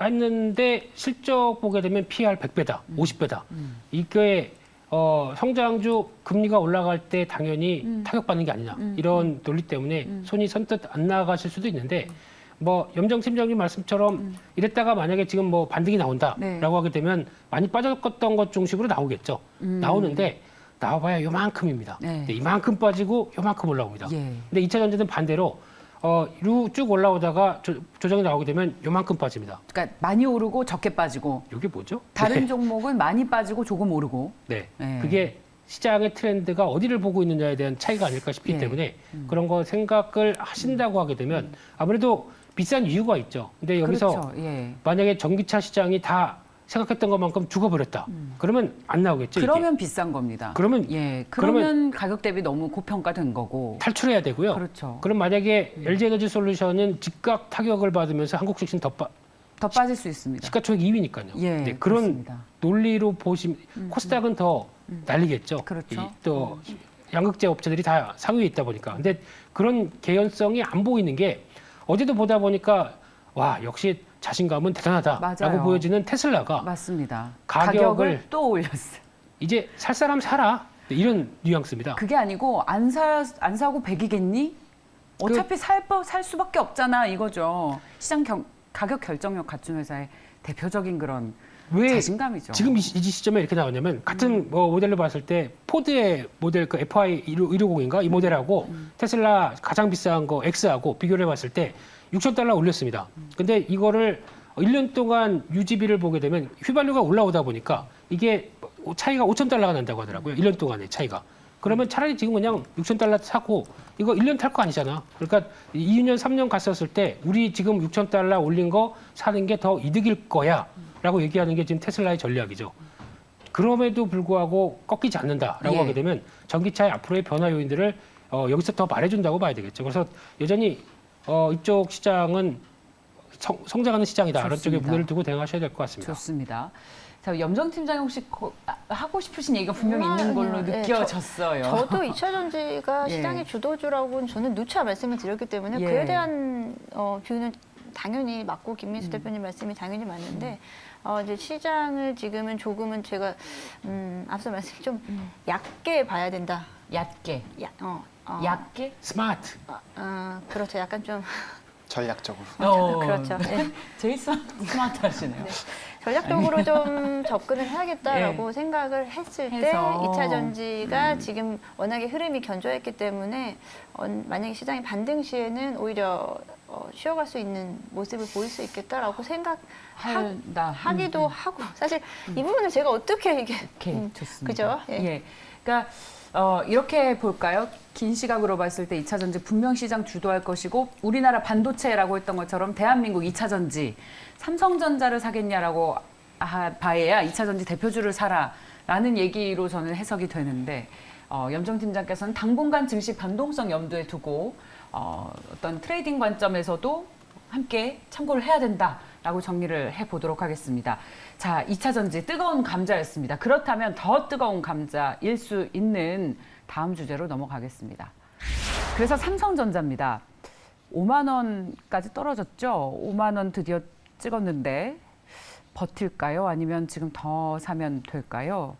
했는데 실적 보게 되면 PR 100배다, 50배다. 이게 성장주 금리가 올라갈 때 당연히 타격받는 게 아니냐 이런 논리 때문에 손이 선뜻 안 나가실 수도 있는데 뭐 염정 팀장님 말씀처럼 이랬다가 만약에 지금 뭐 반등이 나온다라고 하게 되면 많이 빠졌던 것 중심으로 나오겠죠. 나오는데 나와봐야 요만큼입니다. 네. 이만큼 빠지고 요만큼 올라옵니다. 예. 근데 2차 전지는 반대로 쭉 올라오다가 조정이 나오게 되면 요만큼 빠집니다. 그러니까 많이 오르고 적게 빠지고 이게 뭐죠? 다른 네. 종목은 많이 빠지고 조금 오르고. 네. 네. 그게 시장의 트렌드가 어디를 보고 있느냐에 대한 차이가 아닐까 싶기 예. 때문에 그런 거 생각을 하신다고 하게 되면 아무래도 비싼 이유가 있죠. 근데 여기서 그렇죠. 예. 만약에 전기차 시장이 다 생각했던 것만큼 죽어버렸다. 그러면 안 나오겠죠. 그러면 이게. 비싼 겁니다. 그러면 그러면 가격 대비 너무 고평가된 거고. 탈출해야 되고요. 그렇죠. 그럼 만약에 LG에너지 솔루션은 즉각 타격을 받으면서 한국 증시는 더 빠질 수 있습니다. 시가총액 2위니까요. 예, 네, 그런 그렇습니다. 논리로 보시면 코스닥은 더 날리겠죠. 그렇죠. 또 양극재 업체들이 다 상위에 있다 보니까. 근데 그런 개연성이 안 보이는 게 어제도 보다 보니까 와 역시 자신감은 대단하다라고 맞아요. 보여지는 테슬라가 맞습니다. 가격을 또 올렸어요. 이제 살 사람 사라 이런 뉘앙스입니다. 그게 아니고 안 사고 100이겠니? 어차피 살 수밖에 없잖아 이거죠. 가격 결정력 갖춘 회사의 대표적인 그런 왜 자신감이죠. 지금 이 시점에 이렇게 나오냐면 같은 모델로 봤을 때 포드의 모델 그 FI 150인가 이 모델하고 테슬라 가장 비싼 거 X하고 비교를 해봤을 때 $6,000 올렸습니다. 근데 이거를 1년 동안 유지비를 보게 되면 휘발유가 올라오다 보니까 이게 차이가 $5,000가 난다고 하더라고요. 1년 동안의 차이가. 그러면 차라리 지금 그냥 $6,000 사고 이거 1년 탈 거 아니잖아. 그러니까 2년, 3년 갔었을 때 우리 지금 $6,000 올린 거 사는 게 더 이득일 거야 라고 얘기하는 게 지금 테슬라의 전략이죠. 그럼에도 불구하고 꺾이지 않는다라고 하게 되면 전기차의 앞으로의 변화 요인들을 여기서 더 말해준다고 봐야 되겠죠. 그래서 여전히 이쪽 시장은 성장하는 시장이다. 이런 쪽에 무게를 두고 대응하셔야 될 것 같습니다. 좋습니다. 자, 염정 팀장이 혹시 하고 싶으신 얘기가 분명히 있는 걸로 느껴졌어요. 저도 2차 전지가 예. 시장의 주도주라고는 저는 누차 말씀을 드렸기 때문에 예. 그에 대한 뷰는 당연히 맞고 김민수 대표님 말씀이 당연히 맞는데 이제 시장을 지금은 조금은 제가 앞서 말씀 좀 얕게 봐야 된다. 얕게. 야, 얕게? 스마트. 그렇죠. 약간 좀 전략적으로. 그렇죠. 네. 제일 스마트 하시네요. 네. 전략적으로 좀 접근을 해야겠다라고 생각을 했을 때 해서. 2차 전지가 지금 워낙에 흐름이 견조했기 때문에 만약에 시장이 반등 시에는 오히려 쉬어갈 수 있는 모습을 보일 수 있겠다라고 생각하기도 하고 사실 이 부분을 제가 어떻게 이게 오케이, 좋습니다. 그죠? 예. 그러니까 이렇게 볼까요? 긴 시각으로 봤을 때 2차 전지 분명 시장 주도할 것이고 우리나라 반도체라고 했던 것처럼 대한민국 2차 전지 삼성전자를 사겠냐라고 봐야 2차 전지 대표주를 사라라는 얘기로 저는 해석이 되는데 염정 팀장께서는 당분간 증시 변동성 염두에 두고 어떤 트레이딩 관점에서도 함께 참고를 해야 된다라고 정리를 해보도록 하겠습니다. 자, 2차 전지 뜨거운 감자였습니다. 그렇다면 더 뜨거운 감자일 수 있는 다음 주제로 넘어가겠습니다. 그래서 삼성전자입니다. 5만 원까지 떨어졌죠. 5만 원 드디어 찍었는데 버틸까요? 아니면 지금 더 사면 될까요?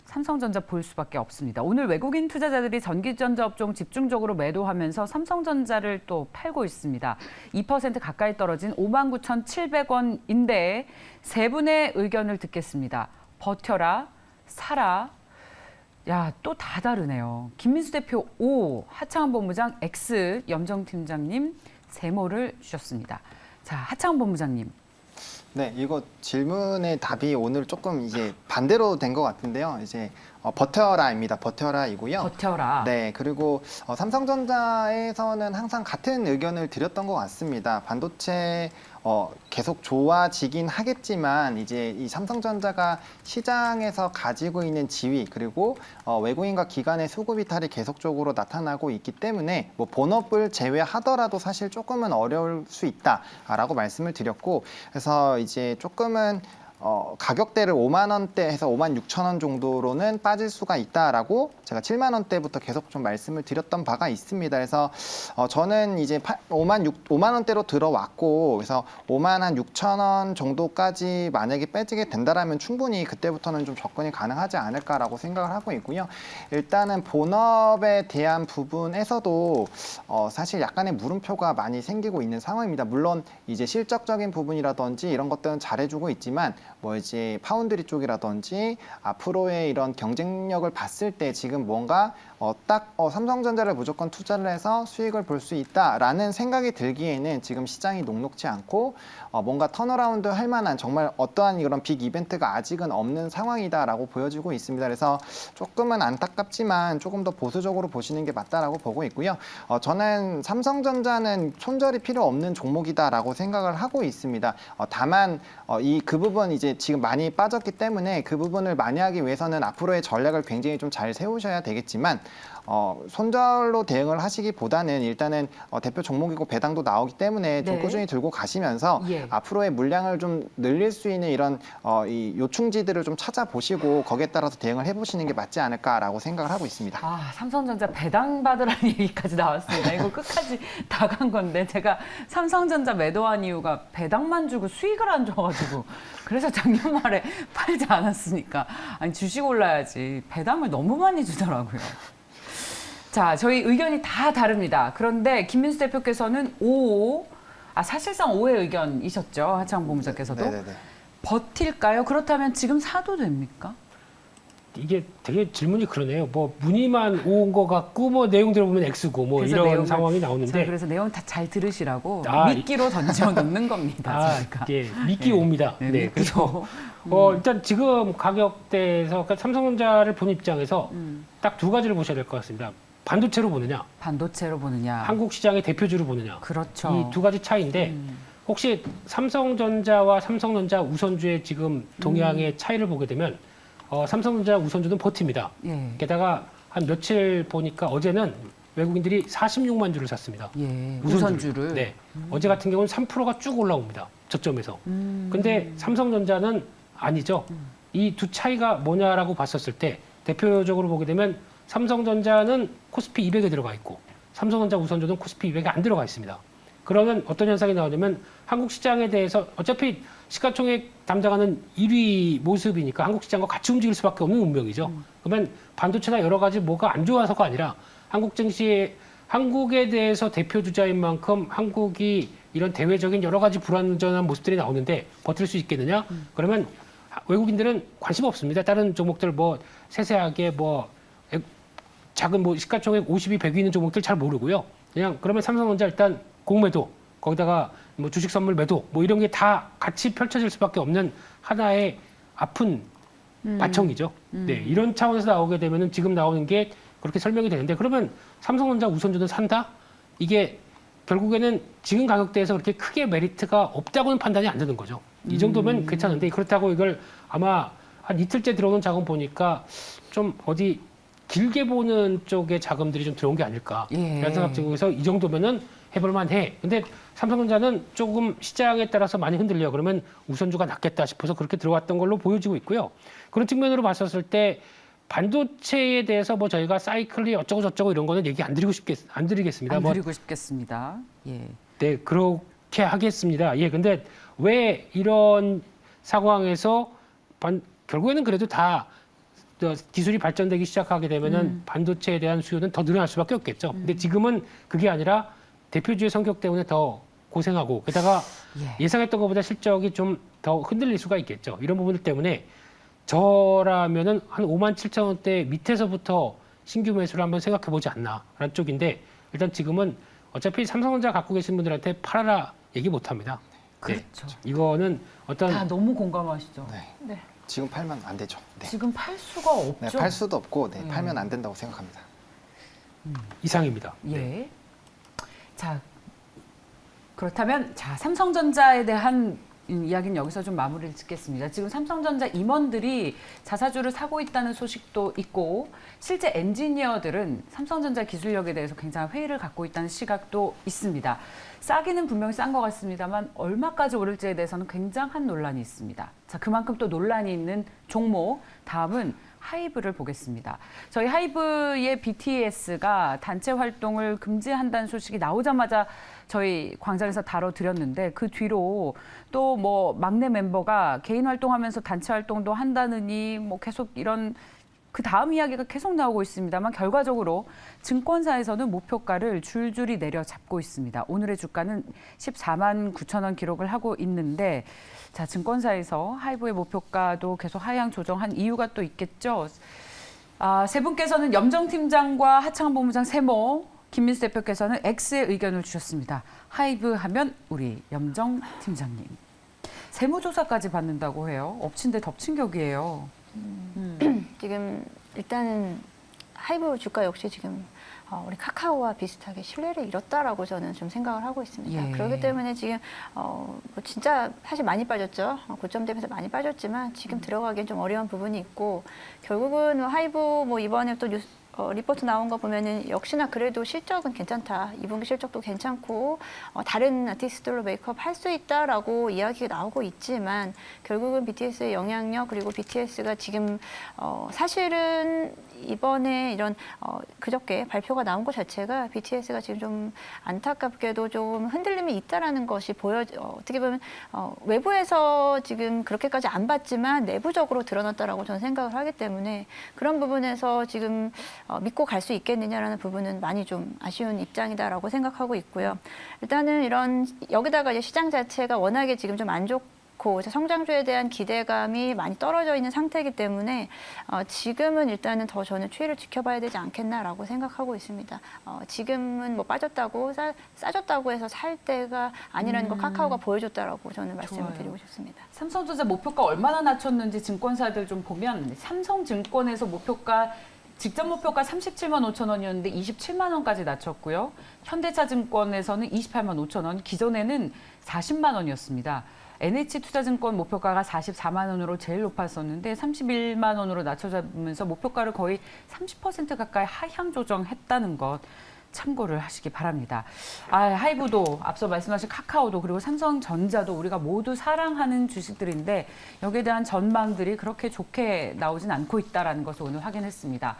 삼성전자 볼 수밖에 없습니다. 오늘 외국인 투자자들이 전기전자 업종 집중적으로 매도하면서 삼성전자를 또 팔고 있습니다. 2% 가까이 떨어진 59,700원인데 세 분의 의견을 듣겠습니다. 버텨라, 사라. 야, 또 다 다르네요. 김민수 대표 O, 하창한 본부장 X, 염정 팀장님 세모를 주셨습니다. 자, 하창한 본부장님. 네, 이거 질문의 답이 오늘 조금 이제 반대로 된 것 같은데요. 이제 버텨라입니다. 버텨라이고요. 버텨라. 네, 그리고 삼성전자에서는 항상 같은 의견을 드렸던 것 같습니다. 반도체 계속 좋아지긴 하겠지만 이제 이 삼성전자가 시장에서 가지고 있는 지위 그리고 외국인과 기관의 수급 이탈이 계속적으로 나타나고 있기 때문에 뭐 본업을 제외하더라도 사실 조금은 어려울 수 있다라고 말씀을 드렸고 그래서 이제 조금은 가격대를 5만 원대에서 5만 6천 원 정도로는 빠질 수가 있다라고 제가 7만 원대부터 계속 좀 말씀을 드렸던 바가 있습니다. 그래서 저는 이제 5만 원대로 들어왔고 그래서 5만 한 6천 원 정도까지 만약에 빼지게 된다라면 충분히 그때부터는 좀 접근이 가능하지 않을까라고 생각을 하고 있고요. 일단은 본업에 대한 부분에서도 사실 약간의 물음표가 많이 생기고 있는 상황입니다. 물론 이제 실적적인 부분이라든지 이런 것들은 잘해주고 있지만 뭐 이제 파운드리 쪽이라든지 앞으로의 이런 경쟁력을 봤을 때 지금 뭔가 삼성전자를 무조건 투자를 해서 수익을 볼 수 있다라는 생각이 들기에는 지금 시장이 녹록지 않고 뭔가 턴어라운드 할 만한 정말 어떠한 이런 빅 이벤트가 아직은 없는 상황이다라고 보여지고 있습니다. 그래서 조금은 안타깝지만 조금 더 보수적으로 보시는 게 맞다라고 보고 있고요. 저는 삼성전자는 손절이 필요 없는 종목이다라고 생각을 하고 있습니다. 다만 그 부분 이제 지금 많이 빠졌기 때문에 그 부분을 만회하기 위해서는 앞으로의 전략을 굉장히 좀 잘 세우셔야 되겠지만 손절로 대응을 하시기보다는 일단은 대표 종목이고 배당도 나오기 때문에 좀 네. 꾸준히 들고 가시면서 예. 앞으로의 물량을 좀 늘릴 수 있는 이런 이 요충지들을 좀 찾아보시고 거기에 따라서 대응을 해보시는 게 맞지 않을까라고 생각을 하고 있습니다. 삼성전자 배당 받으라는 얘기까지 나왔습니다. 이거 끝까지 다 간 건데 제가 삼성전자 매도한 이유가 배당만 주고 수익을 안 줘가지고 그래서 작년 말에 팔지 않았으니까 아니 주식 올라야지 배당을 너무 많이 주더라고요. 자, 저희 의견이 다 다릅니다. 그런데 김민수 대표께서는 사실상 5의 의견이셨죠. 하창 본부장께서도. 네네네. 버틸까요? 그렇다면 지금 사도 됩니까? 이게 되게 질문이 그러네요. 뭐 문의만 온 거 같고 뭐 내용 들어보면 X고 뭐 그래서 이런 상황이 나오는데 그래서 내용 다 잘 들으시라고 아, 미끼로 던져 놓는 겁니다. 저희가. 이게 미끼 옵니다. 네, 네, 그래서 미끼로. 일단 지금 가격대에서 그러니까 삼성전자를 본 입장에서 딱 두 가지를 보셔야 될 것 같습니다. 반도체로 보느냐, 반도체로 보느냐. 한국 시장의 대표주로 보느냐. 그렇죠. 이 두 가지 차이인데 혹시 삼성전자와 삼성전자 우선주의 지금 동향의 차이를 보게 되면 삼성전자 우선주는 버팁니다. 예. 게다가 한 며칠 보니까 어제는 외국인들이 46만 주를 샀습니다. 예. 우선주를. 네. 어제 같은 경우는 3%가 쭉 올라옵니다. 저점에서. 근데 삼성전자는 아니죠. 이 두 차이가 뭐냐라고 봤었을 때 대표적으로 보게 되면 삼성전자는 코스피 200에 들어가 있고 삼성전자 우선주는 코스피 200에 안 들어가 있습니다. 그러면 어떤 현상이 나오냐면 한국 시장에 대해서 어차피 시가총액 담당하는 1위 모습이니까 한국 시장과 같이 움직일 수밖에 없는 운명이죠. 그러면 반도체나 여러 가지 뭐가 안 좋아서가 아니라 한국 증시에 한국에 대해서 대표 주자인 만큼 한국이 이런 대외적인 여러 가지 불완전한 모습들이 나오는데 버틸 수 있겠느냐? 그러면 외국인들은 관심 없습니다. 다른 종목들 뭐 세세하게 뭐 작은 뭐 시가총액 50위, 100위 있는 종목들 잘 모르고요. 그냥 그러면 삼성전자 일단 공매도 거기다가 뭐 주식 선물 매도 뭐 이런 게 다 같이 펼쳐질 수밖에 없는 하나의 아픈 마청이죠. 네, 이런 차원에서 나오게 되면은 지금 나오는 게 그렇게 설명이 되는데 그러면 삼성전자 우선주는 산다? 이게 결국에는 지금 가격대에서 그렇게 크게 메리트가 없다고는 판단이 안 되는 거죠. 이 정도면 괜찮은데 그렇다고 이걸 아마 한 이틀째 들어오는 자금 보니까 좀 어디 길게 보는 쪽에 자금들이 좀 들어온 게 아닐까. 이런 생각 중에서 이 정도면은 해볼만 해. 근데 삼성전자는 조금 시장에 따라서 많이 흔들려. 그러면 우선주가 낫겠다 싶어서 그렇게 들어왔던 걸로 보여지고 있고요. 그런 측면으로 봤었을 때 반도체에 대해서 뭐 저희가 사이클이 어쩌고 저쩌고 이런 거는 얘기 안 드리겠습니다. 안 드리고 싶겠습니다. 예. 네, 그렇게 하겠습니다. 예, 근데 왜 이런 상황에서 결국에는 그래도 다 기술이 발전되기 시작하게 되면은 반도체에 대한 수요는 더 늘어날 수밖에 없겠죠. 근데 지금은 그게 아니라 대표주의 성격 때문에 더 고생하고 게다가 예상했던 것보다 실적이 좀 더 흔들릴 수가 있겠죠. 이런 부분들 때문에 저라면은 한 57,000원대 밑에서부터 신규 매수를 한번 생각해 보지 않나라는 쪽인데 일단 지금은 어차피 삼성전자 갖고 계신 분들한테 팔아라 얘기 못 합니다. 그렇죠. 네. 이거는 어떤 다 너무 공감하시죠. 네. 지금 팔면 안 되죠. 네. 지금 팔 수가 없죠. 네, 팔 수도 없고 팔면 안 된다고 생각합니다. 이상입니다. 예. 네. 자, 그렇다면 삼성전자에 대한 이야기는 여기서 좀 마무리를 짓겠습니다. 지금 삼성전자 임원들이 자사주를 사고 있다는 소식도 있고 실제 엔지니어들은 삼성전자 기술력에 대해서 굉장히 회의를 갖고 있다는 시각도 있습니다. 싸기는 분명히 싼 것 같습니다만 얼마까지 오를지에 대해서는 굉장한 논란이 있습니다. 자, 그만큼 또 논란이 있는 종목, 다음은 하이브를 보겠습니다. 저희 하이브의 BTS가 단체 활동을 금지한다는 소식이 나오자마자 저희 광장에서 다뤄드렸는데 그 뒤로 또 뭐 막내 멤버가 개인 활동하면서 단체 활동도 한다느니 뭐 계속 이런 그 다음 이야기가 계속 나오고 있습니다만 결과적으로 증권사에서는 목표가를 줄줄이 내려잡고 있습니다. 오늘의 주가는 14만 9천 원 기록을 하고 있는데 자, 증권사에서 하이브의 목표가도 계속 하향 조정한 이유가 또 있겠죠. 세 분께서는 염정팀장과 하창한 본부장 세모, 김민수 대표께서는 X의 의견을 주셨습니다. 하이브 하면 우리 염정팀장님. 세무조사까지 받는다고 해요. 엎친 데 덮친 격이에요. 지금 일단은 하이브 주가 역시 지금 우리 카카오와 비슷하게 신뢰를 잃었다라고 저는 좀 생각을 하고 있습니다. 예. 그렇기 때문에 지금 뭐 진짜 사실 많이 빠졌죠. 고점 대비해서 많이 빠졌지만 지금 들어가기엔 좀 어려운 부분이 있고 결국은 하이브 뭐 이번에 또 뉴스 리포트 나온 거 보면은 역시나 그래도 실적은 괜찮다. 2분기 실적도 괜찮고 다른 아티스트들로 메이크업 할 수 있다라고 이야기가 나오고 있지만 결국은 BTS의 영향력 그리고 BTS가 지금 사실은 이번에 이런 그저께 발표가 나온 것 자체가 BTS가 지금 좀 안타깝게도 좀 흔들림이 있다라는 것이 어떻게 보면 외부에서 지금 그렇게까지 안 봤지만 내부적으로 드러났다라고 저는 생각을 하기 때문에 그런 부분에서 지금 믿고 갈 수 있겠느냐라는 부분은 많이 좀 아쉬운 입장이다라고 생각하고 있고요. 일단은 여기다가 이제 시장 자체가 워낙에 지금 좀 안 좋고 성장주에 대한 기대감이 많이 떨어져 있는 상태이기 때문에 지금은 일단은 더 저는 추이를 지켜봐야 되지 않겠나라고 생각하고 있습니다. 지금은 뭐 빠졌다고 싸졌다고 해서 살 때가 아니라는 거 카카오가 보여줬다라고 저는 말씀을 드리고 싶습니다. 삼성전자 목표가 얼마나 낮췄는지 증권사들 좀 보면 삼성증권에서 직전 목표가 37만 5천 원이었는데 27만 원까지 낮췄고요. 현대차증권에서는 28만 5천 원, 기존에는 40만 원이었습니다. NH투자증권 목표가가 44만 원으로 제일 높았었는데 31만 원으로 낮춰지면서 목표가를 거의 30% 가까이 하향 조정했다는 것 참고를 하시기 바랍니다. 하이브도 앞서 말씀하신 카카오도 그리고 삼성전자도 우리가 모두 사랑하는 주식들인데 여기에 대한 전망들이 그렇게 좋게 나오진 않고 있다는 것을 오늘 확인했습니다.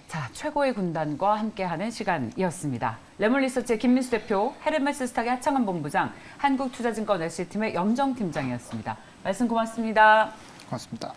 자, 최고의 군단과 함께하는 시간이었습니다. 레몬리서치의 김민수 대표, 헤르메스스탁의 하창원 본부장, 한국투자증권 LC팀의 염정 팀장이었습니다. 말씀 고맙습니다. 고맙습니다.